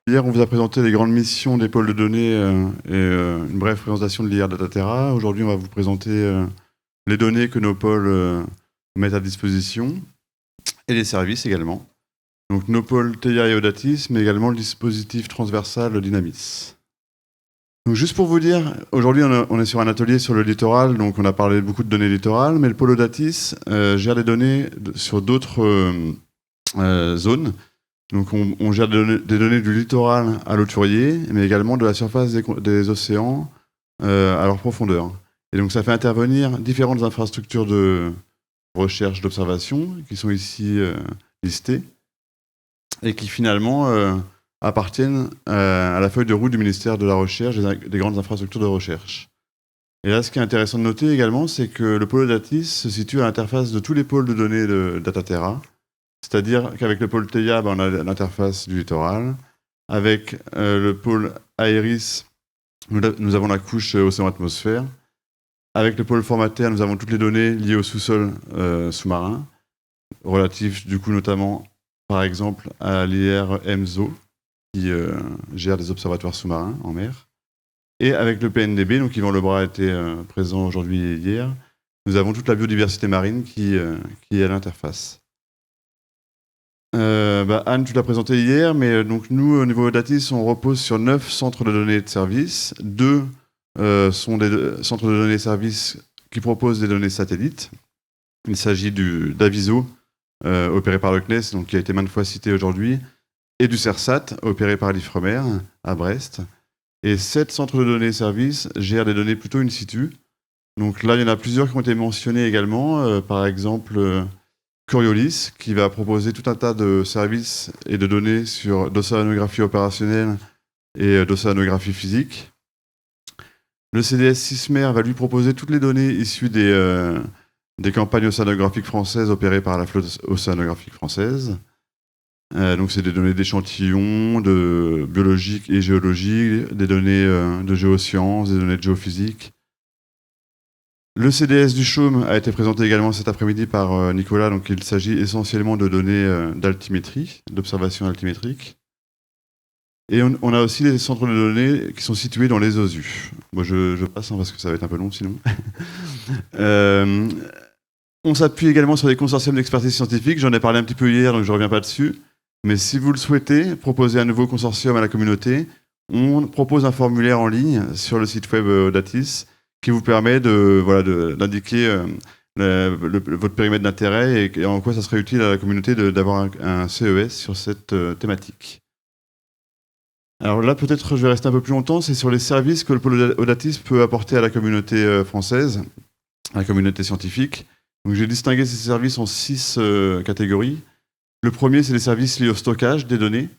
Hier, on vous a présenté les grandes missions des pôles de données et une brève présentation de l'IR Dataterra. Aujourd'hui, on va vous présenter les données que nos pôles mettent à disposition et les services également. Donc nos pôles TEIA et Audatis, mais également le dispositif transversal Dynamis. Donc juste pour vous dire, aujourd'hui on est sur un atelier sur le littoral, donc on a parlé beaucoup de données littorales, mais le pôle Audatis gère des données sur d'autres zones. Donc on gère des données du littoral à l'hauturier, mais également de la surface des océans à leur profondeur. Et donc ça fait intervenir différentes infrastructures de recherche, d'observation, qui sont ici listées, et qui finalement appartiennent à la feuille de route du ministère de la Recherche, des grandes infrastructures de recherche. Et là, ce qui est intéressant de noter également, c'est que le pôle Audatis se situe à l'interface de tous les pôles de données de Dataterra. C'est-à-dire qu'avec le pôle TEIA, on a l'interface du littoral. Avec le pôle Aeris, nous avons la couche océan-atmosphère. Avec le pôle Formater, nous avons toutes les données liées au sous-sol sous-marin, relatives du coup notamment, par exemple, à l'IR EMSO, qui gère des observatoires sous-marins en mer. Et avec le PNDB, donc Yvan Lebras a été présent aujourd'hui et hier, nous avons toute la biodiversité marine qui est à l'interface. Anne, tu l'as présenté hier, mais donc nous, au niveau Audatis, on repose sur 9 centres de données de services. 2 sont des centres de données de services qui proposent des données satellites. Il s'agit d'Aviso, opéré par le CNES, donc qui a été maintes fois cité aujourd'hui, et du CERSAT, opéré par l'IFREMER, à Brest. Et 7 centres de données de services gèrent des données plutôt in situ. Donc là, il y en a plusieurs qui ont été mentionnés également, par exemple... Coriolis, qui va proposer tout un tas de services et de données d'océanographie opérationnelle et d'océanographie physique. Le CDS Sismer va lui proposer toutes les données issues des campagnes océanographiques françaises opérées par la flotte océanographique française. Donc c'est des données d'échantillons, de biologiques et géologiques, des données de géosciences, des données de géophysique. Le CDS du Chaume a été présenté également cet après-midi par Nicolas, donc il s'agit essentiellement de données d'altimétrie, d'observation altimétrique. Et on a aussi des centres de données qui sont situés dans les OSU. Moi je passe parce que ça va être un peu long sinon. On s'appuie également sur des consortiums d'expertise scientifique, j'en ai parlé un petit peu hier donc je ne reviens pas dessus. Mais si vous le souhaitez, proposer un nouveau consortium à la communauté, on propose un formulaire en ligne sur le site web Audatis, qui vous permet d'indiquer votre périmètre d'intérêt et en quoi ça serait utile à la communauté d'avoir un CES sur cette thématique. Alors là, peut-être je vais rester un peu plus longtemps, c'est sur les services que le pôle Audatis peut apporter à la communauté française, à la communauté scientifique. Donc j'ai distingué ces services en 6 catégories. Le premier, c'est les services liés au stockage des données.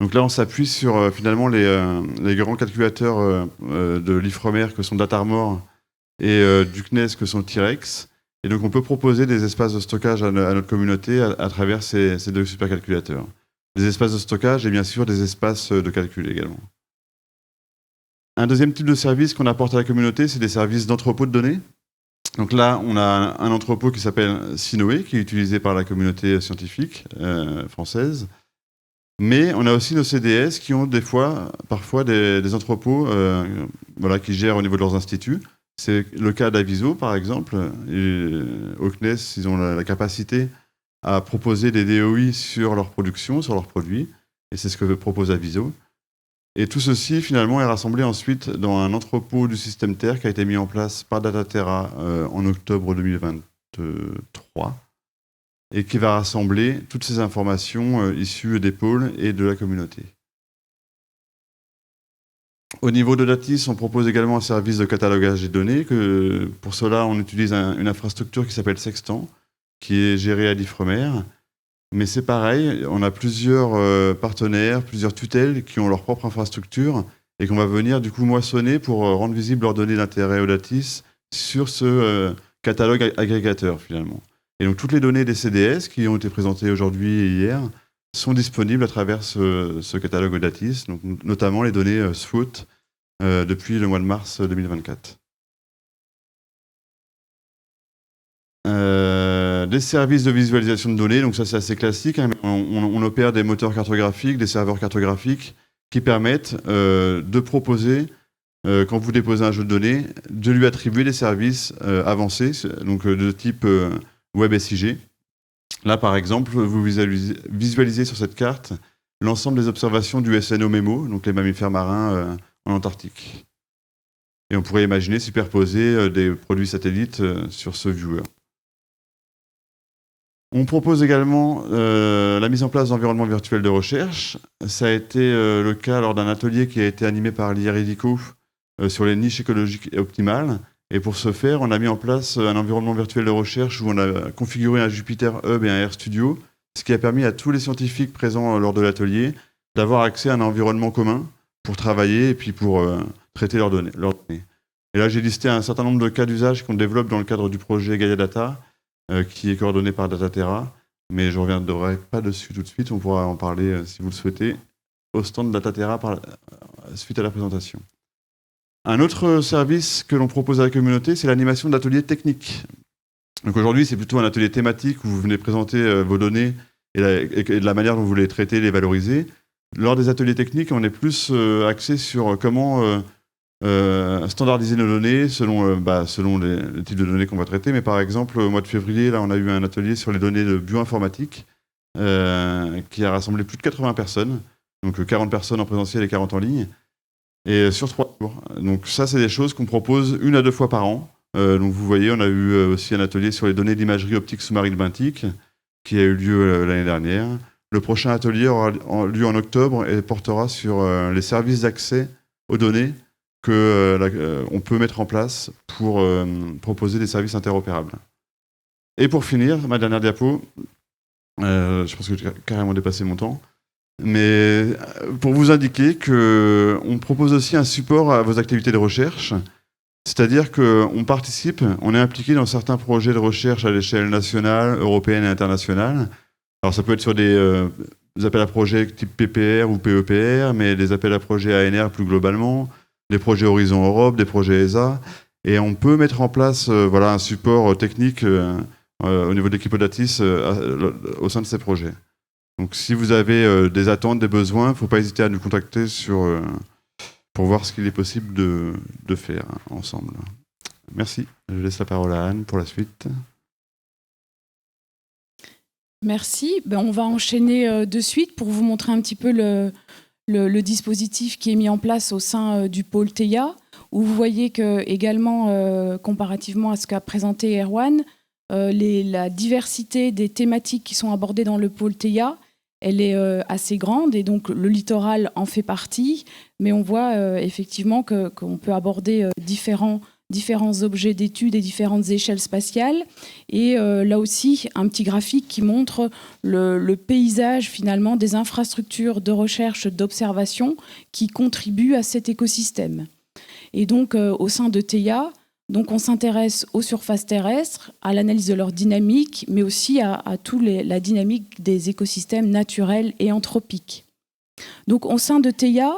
Donc là, on s'appuie sur finalement les grands calculateurs de l'IFREMER que sont Datarmor et du CNES que sont T-Rex. Et donc on peut proposer des espaces de stockage à notre communauté à travers ces 2 supercalculateurs. Des espaces de stockage et bien sûr des espaces de calcul également. Un deuxième type de service qu'on apporte à la communauté, c'est des services d'entrepôt de données. Donc là, on a un entrepôt qui s'appelle Sinoé, qui est utilisé par la communauté scientifique française. Mais on a aussi nos CDS qui ont parfois des entrepôts qui gèrent au niveau de leurs instituts. C'est le cas d'Aviso, par exemple. Au CNES, ils ont la capacité à proposer des DOI sur leur production, sur leurs produits. Et c'est ce que propose Aviso. Et tout ceci, finalement, est rassemblé ensuite dans un entrepôt du système Terre qui a été mis en place par Dataterra en octobre 2023. Et qui va rassembler toutes ces informations issues des pôles et de la communauté. Au niveau d'Audatis, on propose également un service de catalogage des données. Pour cela, on utilise une infrastructure qui s'appelle Sextant, qui est gérée à l'IFREMER. Mais c'est pareil, on a plusieurs partenaires, plusieurs tutelles qui ont leur propre infrastructure et qu'on va venir du coup moissonner pour rendre visibles leurs données d'intérêt Audatis sur ce catalogue agrégateur finalement. Et donc toutes les données des CDS qui ont été présentées aujourd'hui et hier sont disponibles à travers ce catalogue Audatis, donc notamment les données SWOT depuis le mois de mars 2024. Des services de visualisation de données, donc ça c'est assez classique, hein, mais on opère des moteurs cartographiques, des serveurs cartographiques qui permettent de proposer, quand vous déposez un jeu de données, de lui attribuer des services avancés, donc de type WebSIG. Là, par exemple, vous visualisez sur cette carte l'ensemble des observations du SNO MEMO, donc les mammifères marins en Antarctique. Et on pourrait imaginer superposer des produits satellites sur ce viewer. On propose également la mise en place d'environnements virtuels de recherche. Ça a été le cas lors d'un atelier qui a été animé par l'IRIDICO sur les niches écologiques et optimales. Et pour ce faire, on a mis en place un environnement virtuel de recherche où on a configuré un Jupyter Hub et un RStudio, ce qui a permis à tous les scientifiques présents lors de l'atelier d'avoir accès à un environnement commun pour travailler et puis pour traiter leurs données. Et là, j'ai listé un certain nombre de cas d'usage qu'on développe dans le cadre du projet Gaia Data, qui est coordonné par Dataterra, mais je ne reviendrai pas dessus tout de suite, on pourra en parler, si vous le souhaitez, au stand de Dataterra suite à la présentation. Un autre service que l'on propose à la communauté, c'est l'animation d'ateliers techniques. Donc aujourd'hui, c'est plutôt un atelier thématique où vous venez présenter vos données et de la manière dont vous les traitez, les valoriser. Lors des ateliers techniques, on est plus axé sur comment standardiser nos données selon les types de données qu'on va traiter. Mais par exemple, au mois de février, là, on a eu un atelier sur les données de bioinformatique qui a rassemblé plus de 80 personnes, donc 40 personnes en présentiel et 40 en ligne, et sur 3 jours. Donc ça, c'est des choses qu'on propose 1 à 2 fois par an. Donc vous voyez, on a eu aussi un atelier sur les données d'imagerie optique sous-marine benthique qui a eu lieu l'année dernière. Le prochain atelier aura lieu en octobre et portera sur les services d'accès aux données qu'on peut mettre en place pour proposer des services interopérables. Et pour finir, ma dernière diapo, je pense que j'ai carrément dépassé mon temps, mais pour vous indiquer qu'on propose aussi un support à vos activités de recherche, c'est-à-dire qu'on participe, on est impliqué dans certains projets de recherche à l'échelle nationale, européenne et internationale. Alors ça peut être sur des appels à projets type PPR ou PEPR, mais des appels à projets ANR plus globalement, des projets Horizon Europe, des projets ESA, et on peut mettre en place un support technique au niveau de l'équipe Audatis au sein de ces projets. Donc si vous avez des attentes, des besoins, il ne faut pas hésiter à nous contacter pour voir ce qu'il est possible de faire ensemble. Merci. Je laisse la parole à Anne pour la suite. Merci. On va enchaîner de suite pour vous montrer un petit peu le dispositif qui est mis en place au sein du pôle TEIA, où vous voyez que également, comparativement à ce qu'a présenté Erwan, la diversité des thématiques qui sont abordées dans le pôle TEIA, elle est assez grande, et donc le littoral en fait partie, mais on voit effectivement qu'on peut aborder différents objets d'études et différentes échelles spatiales. Et là aussi, un petit graphique qui montre le paysage finalement des infrastructures de recherche, d'observation qui contribuent à cet écosystème. Et donc, au sein de TEIA, donc on s'intéresse aux surfaces terrestres, à l'analyse de leur dynamique, mais aussi à toute la dynamique des écosystèmes naturels et anthropiques. Donc, au sein de TEIA,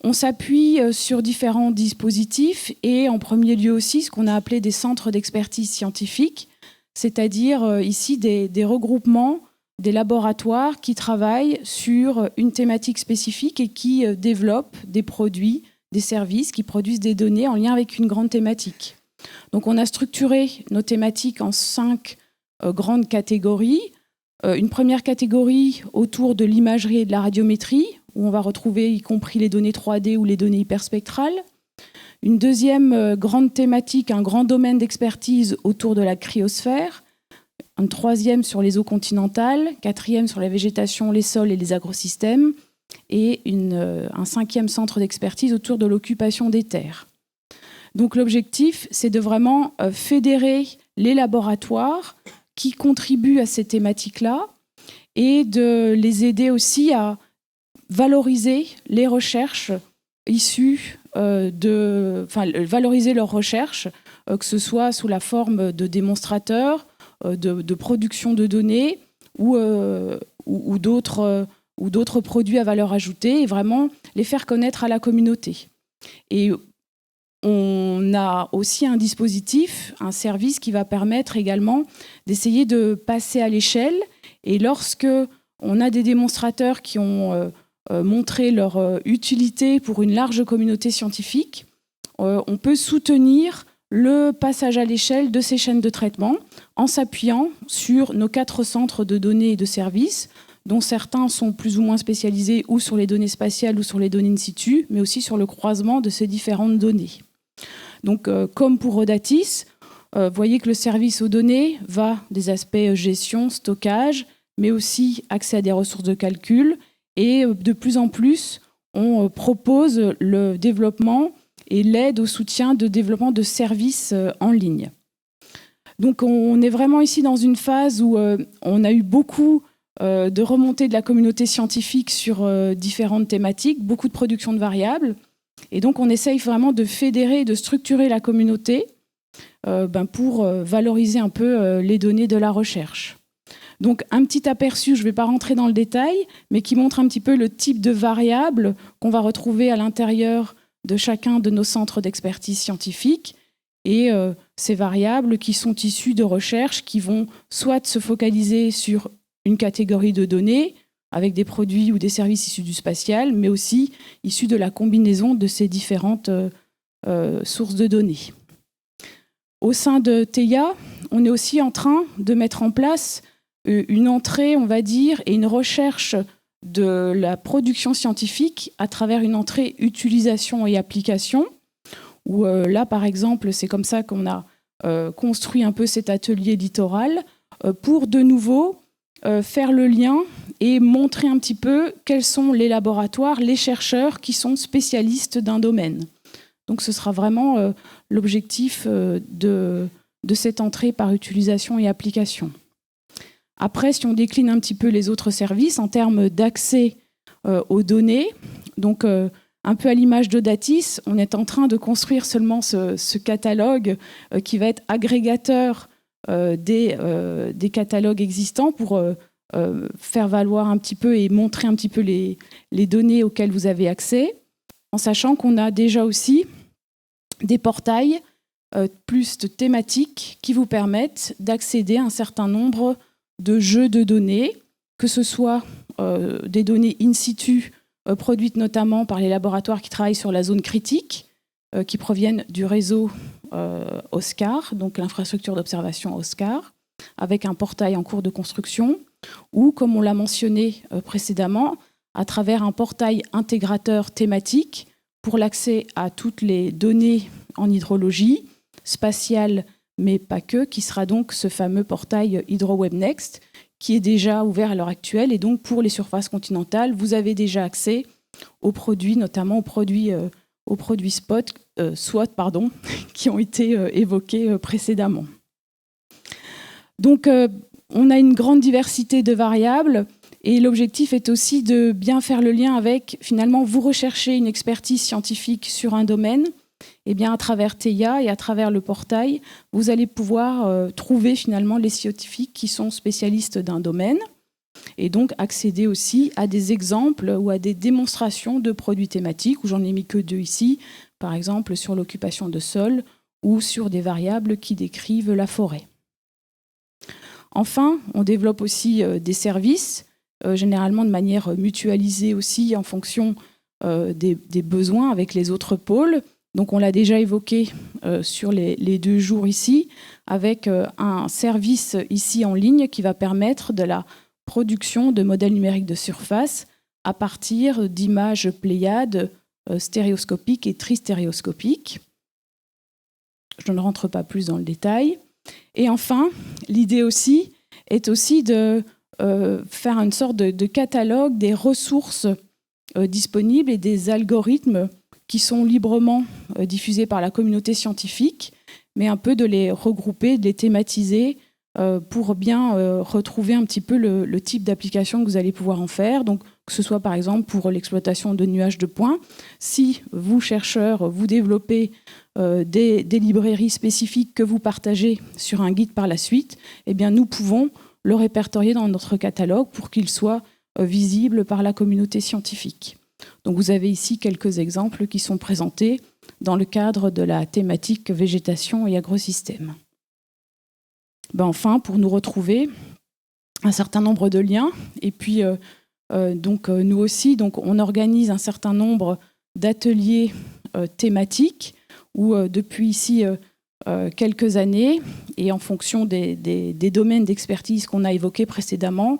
on s'appuie sur différents dispositifs et en premier lieu aussi ce qu'on a appelé des centres d'expertise scientifique, c'est-à-dire ici des regroupements, des laboratoires qui travaillent sur une thématique spécifique et qui développent des produits, des services, qui produisent des données en lien avec une grande thématique. Donc on a structuré nos thématiques en 5 grandes catégories. Une première catégorie autour de l'imagerie et de la radiométrie, où on va retrouver y compris les données 3D ou les données hyperspectrales. Une deuxième grande thématique, un grand domaine d'expertise autour de la cryosphère. Un troisième sur les eaux continentales. 4e sur la végétation, les sols et les agrosystèmes. Et un 5e centre d'expertise autour de l'occupation des terres. Donc l'objectif, c'est de vraiment fédérer les laboratoires qui contribuent à ces thématiques-là et de les aider aussi à valoriser les recherches issues valoriser leurs recherches, que ce soit sous la forme de démonstrateurs, de production de données ou d'autres produits à valeur ajoutée, et vraiment les faire connaître à la communauté. Et on a aussi un dispositif, un service qui va permettre également d'essayer de passer à l'échelle. Et lorsque on a des démonstrateurs qui ont montrer leur utilité pour une large communauté scientifique, on peut soutenir le passage à l'échelle de ces chaînes de traitement en s'appuyant sur nos 4 centres de données et de services, dont certains sont plus ou moins spécialisés ou sur les données spatiales ou sur les données in situ, mais aussi sur le croisement de ces différentes données. Donc, comme pour Audatis, vous voyez que le service aux données va des aspects gestion, stockage, mais aussi accès à des ressources de calcul. Et de plus en plus, on propose le développement et l'aide au soutien de développement de services en ligne. Donc on est vraiment ici dans une phase où on a eu beaucoup de remontées de la communauté scientifique sur différentes thématiques, beaucoup de production de variables. Et donc on essaye vraiment de fédérer et de structurer la communauté pour valoriser un peu les données de la recherche. Donc un petit aperçu, je ne vais pas rentrer dans le détail, mais qui montre un petit peu le type de variables qu'on va retrouver à l'intérieur de chacun de nos centres d'expertise scientifique. Et ces variables qui sont issues de recherches qui vont soit se focaliser sur une catégorie de données, avec des produits ou des services issus du spatial, mais aussi issus de la combinaison de ces différentes sources de données. Au sein de TEIA, on est aussi en train de mettre en place une entrée, on va dire, et une recherche de la production scientifique à travers une entrée utilisation et application, où là, par exemple, c'est comme ça qu'on a construit un peu cet atelier littoral, pour de nouveau faire le lien et montrer un petit peu quels sont les laboratoires, les chercheurs qui sont spécialistes d'un domaine. Donc ce sera vraiment l'objectif de cette entrée par utilisation et application. Après, si on décline un petit peu les autres services en termes d'accès aux données, donc un peu à l'image d'Audatis, on est en train de construire seulement ce catalogue qui va être agrégateur des catalogues existants pour faire valoir un petit peu et montrer un petit peu les données auxquelles vous avez accès, en sachant qu'on a déjà aussi des portails plus thématiques qui vous permettent d'accéder à un certain nombre de jeux de données, que ce soit des données in situ produites notamment par les laboratoires qui travaillent sur la zone critique, qui proviennent du réseau OSCAR, donc l'infrastructure d'observation OSCAR, avec un portail en cours de construction, ou, comme on l'a mentionné précédemment, à travers un portail intégrateur thématique pour l'accès à toutes les données en hydrologie, spatiale, mais pas que, qui sera donc ce fameux portail HydroWebNext, qui est déjà ouvert à l'heure actuelle. Et donc, pour les surfaces continentales, vous avez déjà accès aux produits, notamment aux produits SWOT, qui ont été évoqués précédemment. Donc, on a une grande diversité de variables et l'objectif est aussi de bien faire le lien avec, finalement, vous recherchez une expertise scientifique sur un domaine, et bien à travers TEIA et à travers le portail, vous allez pouvoir trouver finalement les scientifiques qui sont spécialistes d'un domaine et donc accéder aussi à des exemples ou à des démonstrations de produits thématiques, où j'en ai mis que 2 ici, par exemple sur l'occupation de sol ou sur des variables qui décrivent la forêt. Enfin, on développe aussi des services, généralement de manière mutualisée aussi en fonction des besoins avec les autres pôles. Donc on l'a déjà évoqué sur les 2 jours ici, avec un service ici en ligne qui va permettre de la production de modèles numériques de surface à partir d'images pléiades stéréoscopiques et tristéréoscopiques. Je ne rentre pas plus dans le détail. Et enfin, l'idée aussi est aussi de faire une sorte de catalogue des ressources disponibles et des algorithmes qui sont librement diffusés par la communauté scientifique, mais un peu de les regrouper, de les thématiser pour bien retrouver un petit peu le type d'application que vous allez pouvoir en faire. Donc, que ce soit par exemple pour l'exploitation de nuages de points. Si vous, chercheurs, vous développez des librairies spécifiques que vous partagez sur un guide par la suite, eh bien, nous pouvons le répertorier dans notre catalogue pour qu'il soit visible par la communauté scientifique. Donc vous avez ici quelques exemples qui sont présentés dans le cadre de la thématique végétation et agrosystèmes. Enfin, pour nous retrouver, un certain nombre de liens, et puis Donc nous aussi, donc, on organise un certain nombre d'ateliers thématiques où depuis ici quelques années, et en fonction des domaines d'expertise qu'on a évoqués précédemment,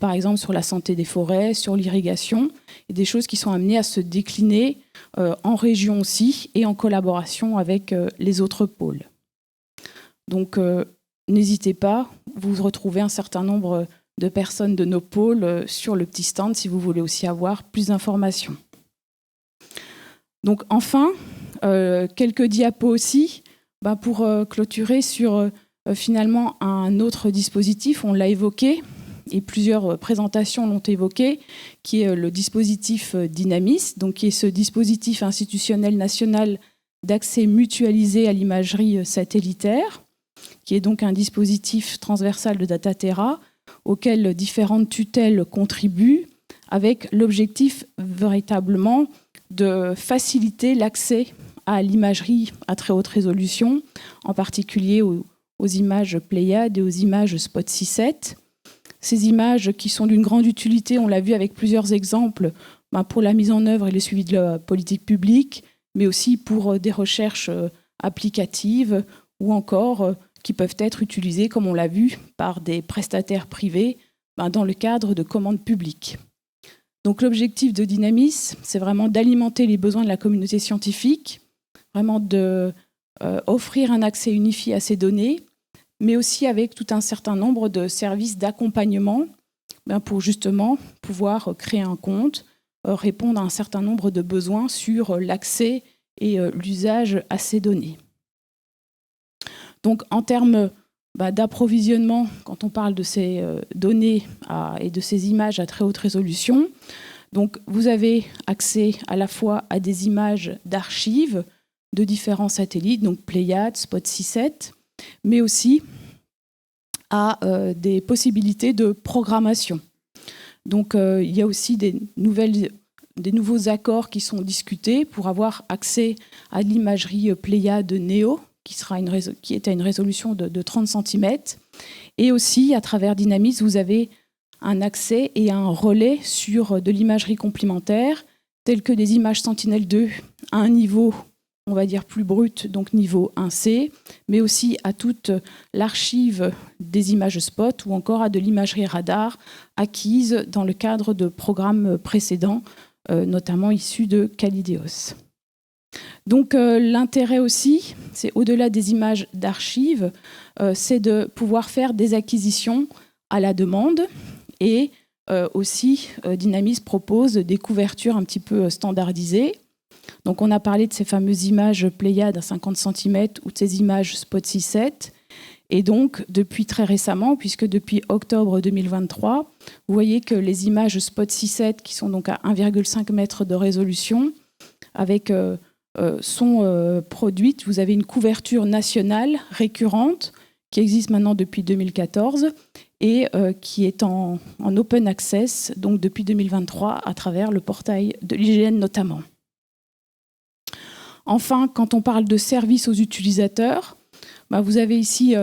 par exemple sur la santé des forêts, sur l'irrigation, et des choses qui sont amenées à se décliner en région aussi et en collaboration avec les autres pôles. Donc n'hésitez pas, vous retrouvez un certain nombre de personnes de nos pôles sur le petit stand si vous voulez aussi avoir plus d'informations. Donc enfin, quelques diapos aussi pour clôturer sur finalement un autre dispositif, on l'a évoqué, et plusieurs présentations l'ont évoqué, qui est le dispositif Dynamis, donc qui est ce dispositif institutionnel national d'accès mutualisé à l'imagerie satellitaire, qui est donc un dispositif transversal de Dataterra, auquel différentes tutelles contribuent, avec l'objectif véritablement de faciliter l'accès à l'imagerie à très haute résolution, en particulier aux images Pléiades et aux images Spot 6.7. Ces images qui sont d'une grande utilité, on l'a vu avec plusieurs exemples, pour la mise en œuvre et le suivi de la politique publique, mais aussi pour des recherches applicatives ou encore qui peuvent être utilisées, comme on l'a vu, par des prestataires privés dans le cadre de commandes publiques. Donc l'objectif de Dynamis, c'est vraiment d'alimenter les besoins de la communauté scientifique, vraiment d'offrir un accès unifié à ces données, mais aussi avec tout un certain nombre de services d'accompagnement pour justement pouvoir créer un compte, répondre à un certain nombre de besoins sur l'accès et l'usage à ces données. Donc en termes d'approvisionnement, quand on parle de ces données et de ces images à très haute résolution, donc vous avez accès à la fois à des images d'archives de différents satellites, donc Pléiades, Spot 6.7, mais aussi à des possibilités de programmation. Donc il y a aussi des nouveaux accords qui sont discutés pour avoir accès à l'imagerie Pléiades Néo, qui est à une résolution de 30 cm. Et aussi, à travers Dynamis, vous avez un accès et un relais sur de l'imagerie complémentaire, telles que des images Sentinel-2 à un niveau, on va dire, plus brut, donc niveau 1C, mais aussi à toute l'archive des images spot ou encore à de l'imagerie radar acquise dans le cadre de programmes précédents, notamment issus de Kalideos. Donc l'intérêt aussi, c'est au-delà des images d'archives, c'est de pouvoir faire des acquisitions à la demande et aussi Dynamis propose des couvertures un petit peu standardisées. Donc on a parlé de ces fameuses images Pléiades à 50 cm ou de ces images Spot 6.7. Et donc depuis très récemment, puisque depuis octobre 2023, vous voyez que les images Spot 6.7 qui sont donc à 1,5 m de résolution avec sont produites. Vous avez une couverture nationale récurrente qui existe maintenant depuis 2014 et qui est en open access donc depuis 2023 à travers le portail de l'IGN notamment. Enfin, quand on parle de services aux utilisateurs, vous avez ici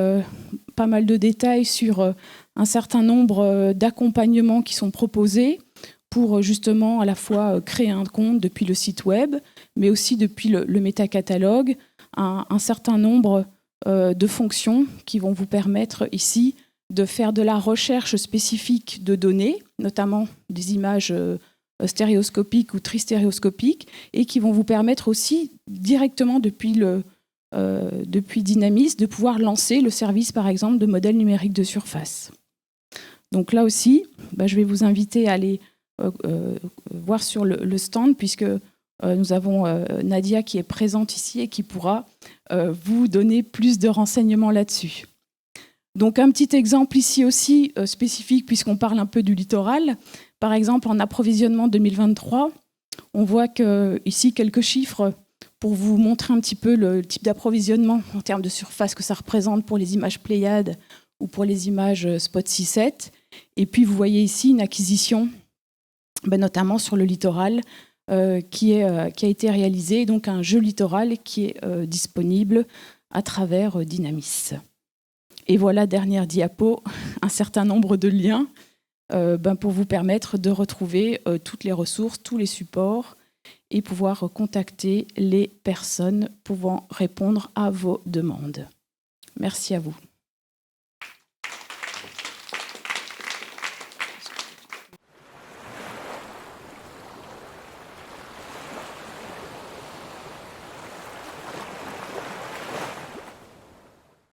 pas mal de détails sur un certain nombre d'accompagnements qui sont proposés pour justement à la fois créer un compte depuis le site web, mais aussi depuis le métacatalogue, un certain nombre de fonctions qui vont vous permettre ici de faire de la recherche spécifique de données, notamment des images stéréoscopiques ou tristéréoscopiques, et qui vont vous permettre aussi directement depuis Dynamis de pouvoir lancer le service, par exemple, de modèles numériques de surface. Donc là aussi, je vais vous inviter à aller voir sur le stand, puisque nous avons Nadia qui est présente ici et qui pourra vous donner plus de renseignements là-dessus. Donc un petit exemple ici aussi spécifique, puisqu'on parle un peu du littoral. Par exemple, en approvisionnement 2023, on voit ici quelques chiffres pour vous montrer un petit peu le type d'approvisionnement en termes de surface que ça représente pour les images Pléiades ou pour les images Spot 6.7. Et puis vous voyez ici une acquisition, notamment sur le littoral, qui a été réalisé, donc un jeu littoral qui est disponible à travers Dynamis. Et voilà, dernière diapo, un certain nombre de liens pour vous permettre de retrouver toutes les ressources, tous les supports et pouvoir contacter les personnes pouvant répondre à vos demandes. Merci à vous.